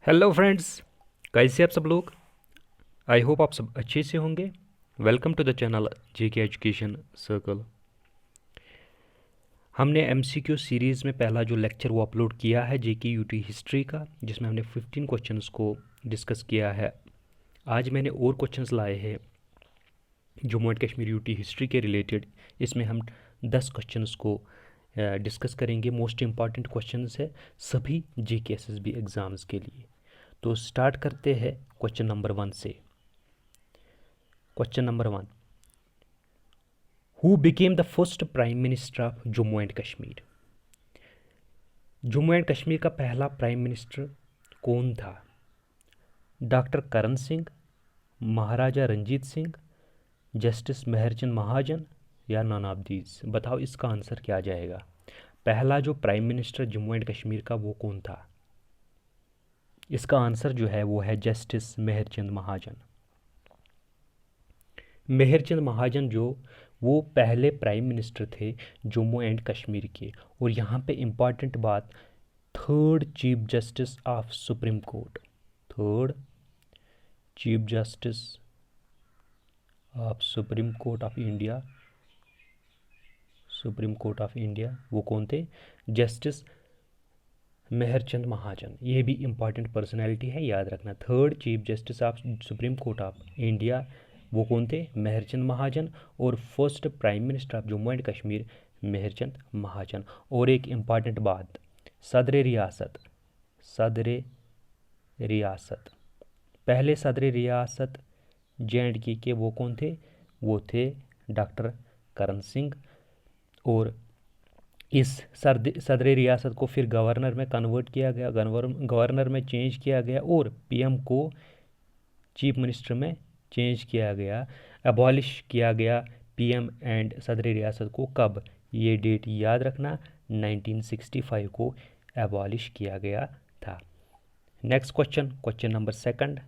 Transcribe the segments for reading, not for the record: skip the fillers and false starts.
Hello friends, कैसे आप सब लोग। आई होप आप सब अच्छे से होंगे। Welcome to the channel JK education circle. हमने एमसीक्यू सीरीज़ में पहला जो लेक्चर वो अपलोड किया है जेके यूटी हिस्ट्री का, जिसमें हमने 15 क्वेश्चंस को डिस्कस किया है। आज मैंने और क्वेश्चंस लाए हैं Jammu and Kashmir UT history के रिलेटेड। इसमें हम 10 क्वेश्चंस को डिस्कस करेंगे। मोस्ट इम्पॉर्टेंट क्वेश्चंस है सभी जेके एसएसबी एग्ज़ाम्स के लिए। तो स्टार्ट करते हैं क्वेश्चन नंबर 1 से। Question number 1, who became the first prime minister of Jammu and Kashmir. Jammu and Kashmir का पहला प्राइम मिनिस्टर कौन था? डॉक्टर करण सिंह, महाराजा रंजीत सिंह, जस्टिस मेहरचंद महाजन या नन ऑफ दीज। बताओ इसका आंसर क्या जाएगा। पहला जो prime minister Jammu and Kashmir का वो कौन था? इसका आंसर जो है वो है जस्टिस मेहरचंद महाजन। मेहरचंद महाजन जो वो पहले प्राइम मिनिस्टर थे जम्मू एंड कश्मीर के। और यहाँ पे इम्पॉर्टेंट बात, third chief justice of supreme court, third chief justice of supreme court of India, supreme court of India वो कौन थे? जस्टिस मेहरचंद महाजन। ये भी इम्पॉर्टेंट पर्सनैलिटी है, याद रखना। Third chief justice of supreme court of India वो कौन थे? मेहरचंद महाजन। और first prime minister of Jammu and Kashmir Mehrchand Mahajan. और एक इम्पॉर्टेंट बात, सदर रियासत, सदर रियासत, पहले सदर रियासत जे.एंड.के के वो कौन थे? वो थे डॉक्टर करण सिंह। और इस सदर रियासत को फिर गवर्नर में कन्वर्ट किया गया, गवर्नर में चेंज किया गया और पीएम को चीफ मिनिस्टर में चेंज किया गया, अबॉलिश किया गया पीएम एंड सदर रियासत को। कब? ये डेट याद रखना, 1965 को अबॉलिश किया गया था। नेक्स्ट क्वेश्चन, क्वेश्चन नंबर 2,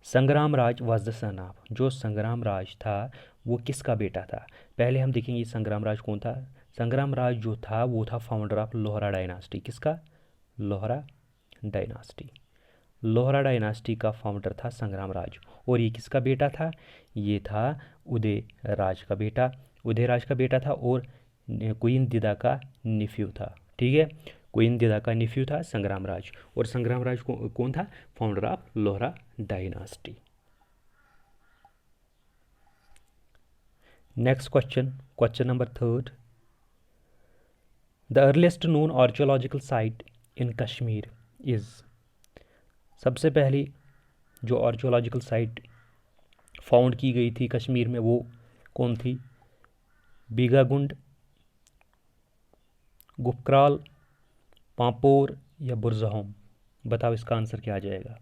संग्राम राज वाज द सन ऑफ। जो संग्राम राज था वो किसका बेटा था? पहले हम देखेंगे संग्राम राज कौन था। संग्राम राज जो था वो था फाउंडर ऑफ लोहरा डायनास्टी। किसका? लोहरा डायनास्टी। लोहरा डायनास्टी का फाउंडर था संग्राम राज। और ये किसका बेटा था? ये था उदय राज का बेटा, उदय राज का बेटा था और क्वीन दिदा का निफ्यू था। ठीक है, क्वीन दिदा का निफ्यू था संग्राम राज। और संग्राम राज कौन था? Founder of Lohara dynasty. Next question, question number 3, the earliest known archaeological site in Kashmir is. सबसे पहली जो आर्कियोलॉजिकल साइट फाउंड की गई थी कश्मीर में वो कौन थी? बीगागुंड, गुपक्राल, पांपोर या बुरज़होम। बताओ इसका आंसर क्या आ जाएगा।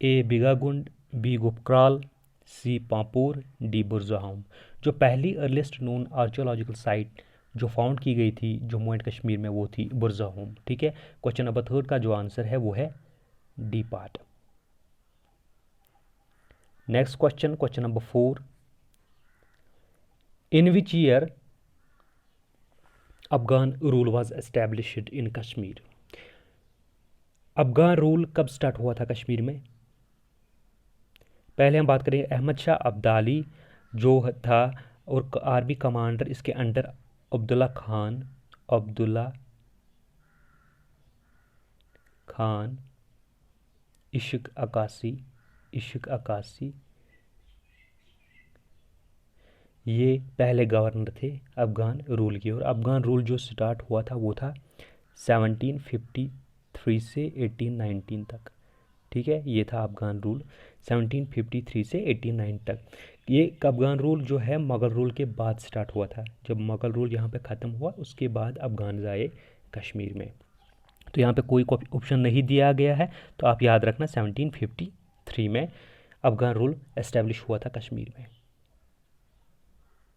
ए बीगागुंड, बी गुपक्राल, सी पांपोर, डी बुरज़होम। जो पहली अर्लीस्ट नोन आर्कियोलॉजिकल साइट जो फाउंड की गई थी जम्मू एंड कश्मीर में वो थी बुरज़होम। ठीक है, क्वेश्चन नंबर 3 का जो आंसर है वो है D part. Next question, question number 4, in which year Afghan rule was established in Kashmir. Afghan rule कब स्टार्ट हुआ था कश्मीर में? पहले हम बात करें अहमद शाह अब्दाली जो था और आर्मी कमांडर इसके अंडर अब्दुल्ला खान, अब्दुल्ला खान इश्क अकासी, इश्क अकासी, ये पहले गवर्नर थे अफ़गान रूल के। और अफ़गान रूल जो स्टार्ट हुआ था वो था 1753 से 1819 तक। ठीक है, ये था अफ़गान रूल 1753 से 1809 तक। ये अफ़गान रूल जो है मुग़ल रूल के बाद स्टार्ट हुआ था। जब मुग़ल रूल यहाँ पे ख़त्म हुआ उसके बाद अफ़गान आए कश्मीर में। तो यहाँ पे कोई ऑप्शन नहीं दिया गया है, तो आप याद रखना 1753 में अफ़गान रूल एस्टेब्लिश हुआ था कश्मीर में।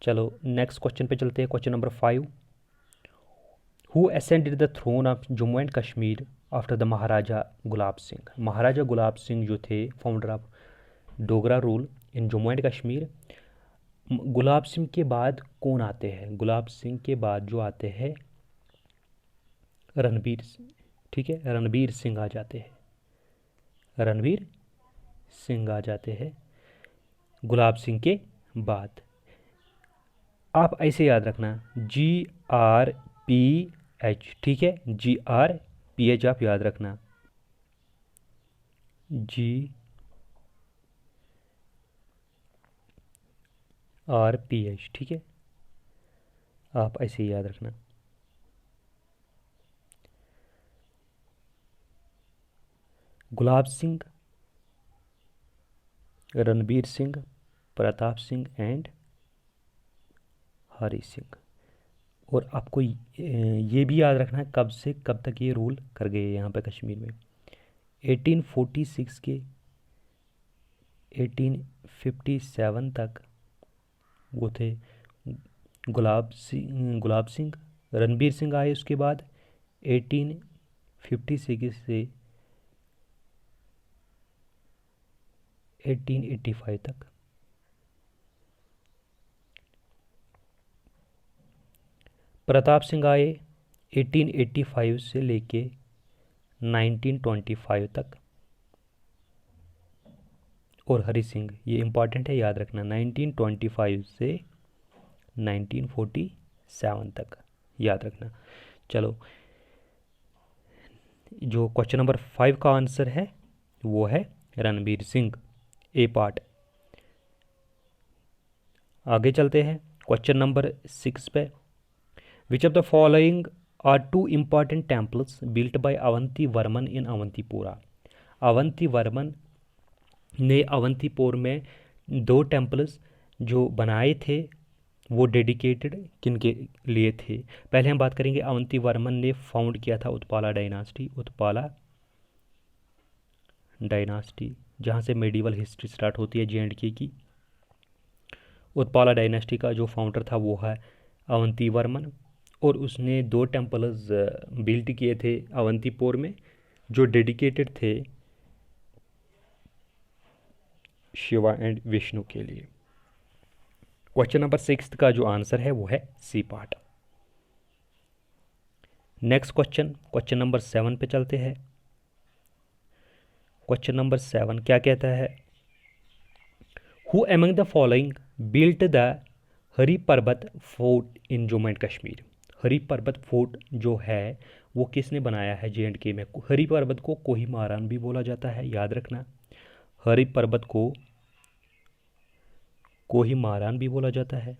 चलो नेक्स्ट क्वेश्चन पे चलते हैं, question number 5, who ascended the throne of Jammu and Kashmir after the Maharaja Gulab Singh. Maharaja Gulab Singh जो थे founder of Dogra rule in Jammu and Kashmir. Gulab Singh के बाद कौन आते हैं? गुलाब सिंह के बाद जो आते हैं रणबीर सिंह। ठीक है, रणवीर सिंह आ जाते हैं, रणवीर सिंह आ जाते हैं गुलाब सिंह के बाद। आप ऐसे याद रखना GRPH, ठीक है, GRPH आप याद रखना, GRPH, ठीक है, आप ऐसे याद रखना। गुलाब सिंह, रणबीर सिंह, प्रताप सिंह एंड हरी सिंह। और आपको ये भी याद रखना है कब से कब तक ये रूल कर गए यहाँ पे कश्मीर में। 1846 के 1857 तक वो थे गुलाब सिंह, रणबीर सिंह आए उसके बाद 1856 से 1885 तक। प्रताप सिंह आए 1885 से लेके 1925 तक। और हरी सिंह, ये इम्पॉर्टेंट है याद रखना, 1925 से 1947 तक याद रखना। चलो, जो क्वेश्चन नंबर 5 का आंसर है वो है रणबीर सिंह, ए पार्ट। आगे चलते हैं क्वेश्चन नंबर 6 पे। Which of the following are two important temples built by Avanti Varman in Avantipura. Avanti Varman ने अवंतीपुर में 2 टेम्पल्स जो बनाए थे वो डेडिकेटेड किन के लिए थे। पहले हम बात करेंगे अवंती वर्मन ने फाउंड किया था उत्पाला डायनास्टी, उत्पाला डायनास्टी जहाँ से मेडिवल हिस्ट्री स्टार्ट होती है J&K की। उत्पाला डायनास्टी का जो फाउंडर था वो है अवंती वर्मन, और उसने 2 टेम्पल्स बिल्ट किए थे अवंतीपुर में जो डेडिकेटेड थे शिवा एंड विष्णु के लिए। क्वेश्चन नंबर 6 का जो आंसर है वो है C part. Next question number 7 पे चलते हैं। क्वेश्चन नंबर 7 क्या कहता है, who among the following built the Hari Parbat fort in Jammu and Kashmir. Hari Parbat fort जो है वो किसने बनाया है J&K में। हरी पर्वत को कोहिमारान भी बोला जाता है, याद रखना, हरी पर्वत को कोहिमारान भी बोला जाता है।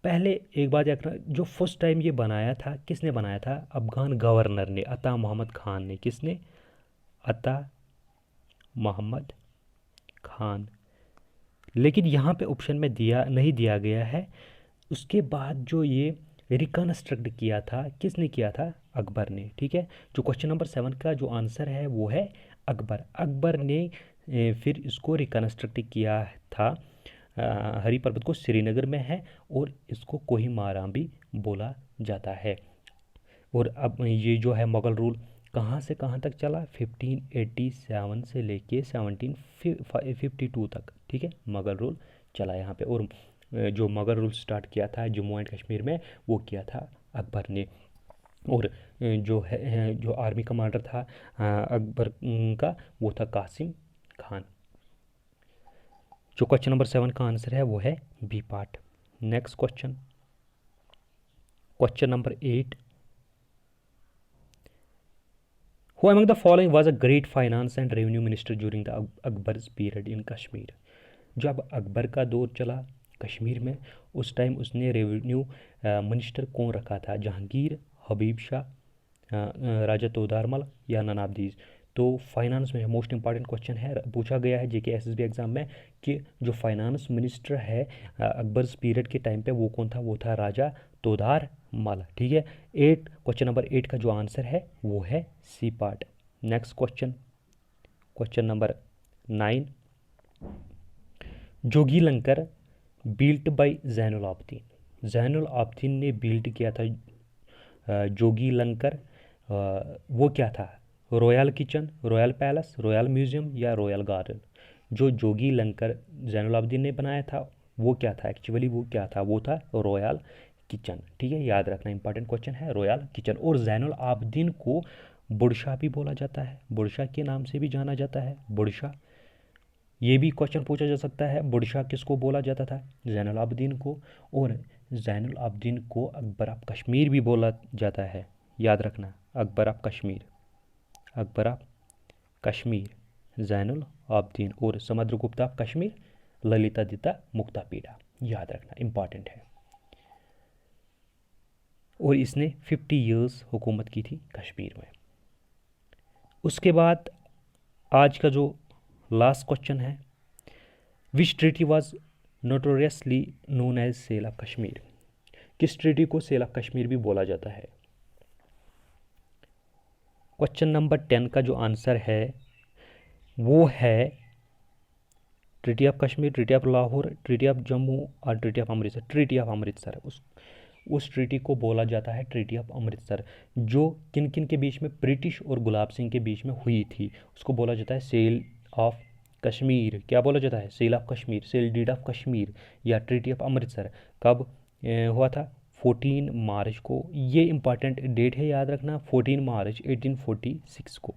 पहले एक बात याद रखना, जो फर्स्ट टाइम ये बनाया था किसने बनाया था, अफगान गवर्नर ने, अता मोहम्मद खान ने। किसने, अता मोहम्मद खान। लेकिन यहाँ पे ऑप्शन में नहीं दिया गया है। उसके बाद जो ये रिकन्स्ट्रक्ट किया था किसने किया था, अकबर ने, ठीक है। जो क्वेश्चन नंबर 7 का जो आंसर है वो है अकबर। अकबर ने फिर इसको रिकन्स्ट्रक्ट किया था। हरी पर्वत को श्रीनगर में है और इसको कोहिमाराम भी बोला जाता है। और अब ये जो है मुग़ल रूल कहाँ से कहाँ तक चला, 1587 से लेके 1752 तक, ठीक है, मुग़ल रूल चला यहाँ पे। और जो मुग़ल रूल स्टार्ट किया था जम्मू एंड कश्मीर में वो किया था अकबर ने। और जो आर्मी कमांडर था अकबर का वो था कासिम खान। जो क्वेश्चन नंबर 7 का आंसर है वो है B part. Next question number 8, who among the following was a great finance and revenue minister during the Akbar's period in Kashmir. जब अकबर का दौर चला कश्मीर में उस टाइम उसने रेवेन्यू मिनिस्टर कौन रखा था, जहांगीर, हबीब शाह, राजा तोदारमल या ननाबदीज। तो फाइनेंस में मोस्ट इंपॉर्टेंट क्वेश्चन है, पूछा गया है JK SSB एग्ज़ाम में कि जो फाइनेंस मिनिस्टर है अकबर्स पीरियड के टाइम पे वो कौन था, वो था राजा तोदारमल, ठीक है। क्वेश्चन नंबर 8 का जो आंसर है वो है C part. Next question number 9, Jogi Lankar built by Zainul Abidin. Zainul Abidin ने बिल्ट किया था जोगी लंकर। वो क्या था, royal kitchen, royal palace, royal museum या रॉयल गार्डन। जो जोगी लंकर ज़ैनुल आबदीन ने बनाया था वो क्या था, एक्चुअली वो क्या था, वो था रॉयल किचन, ठीक है, याद रखना, इंपॉर्टेंट क्वेश्चन है, रॉयल किचन। और जैनुल आबदीन को बुरशा भी बोला जाता है, बुरशा के नाम से भी जाना जाता है, बुरशा। ये भी क्वेश्चन पूछा जा सकता है, बुरशा किसको बोला जाता था, जैनुल आबदीन को। और जैनुल आबदीन को अकबर ऑफ कश्मीर भी बोला जाता है, याद रखना, अकबर ऑफ कश्मीर, अकबर ऑफ कश्मीर, जैनुल आबदीन। और समुद्रगुप्त ऑफ कश्मीर, ललितादित्य मुक्तापीड़ा, याद रखना, इंपॉर्टेंट है। और इसने 50 ईयर्स हुकूमत की थी कश्मीर में। उसके बाद आज का जो लास्ट क्वेश्चन है, which treaty was notoriously known as sale of Kashmir, किस ट्रीटी को सेल ऑफ कश्मीर भी बोला जाता है। क्वेश्चन नंबर 10 का जो आंसर है वो है treaty of Kashmir, treaty of Lahore, treaty of Jammu और treaty of Amritsar. Treaty of Amritsar, उस ट्रीटी को बोला जाता है ट्रीटी ऑफ अमृतसर, जो किन किन के बीच में, ब्रिटिश और गुलाब सिंह के बीच में हुई थी। उसको बोला जाता है सेल ऑफ कश्मीर। क्या बोला जाता है, sale of Kashmir, sale deed of Kashmir या ट्रीटी ऑफ अमृतसर। कब हुआ था, 14 मार्च को। ये इंपॉर्टेंट डेट है, याद रखना, 14 मार्च 1846 को।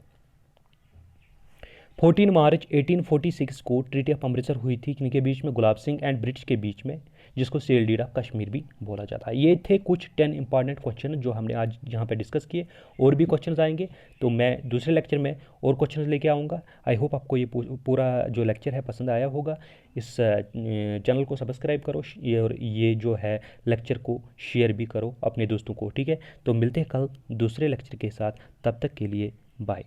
14 मार्च 1846 को ट्रीटी ऑफ अमृतसर हुई थी, किनके बीच में, गुलाब सिंह एंड ब्रिटिश के बीच में, जिसको सेल डीड ऑफ कश्मीर भी बोला जाता है। ये थे कुछ 10 इंपॉर्टेंट क्वेश्चन जो हमने आज यहाँ पे डिस्कस किए। और भी क्वेश्चन आएंगे तो मैं दूसरे लेक्चर में और क्वेश्चन लेके आऊँगा। आई होप आपको ये पूरा जो लेक्चर है पसंद आया होगा। इस चैनल को सब्सक्राइब करो और ये जो है लेक्चर को शेयर भी करो अपने दोस्तों को, ठीक है। तो मिलते हैं कल दूसरे लेक्चर के साथ, तब तक के लिए बाय।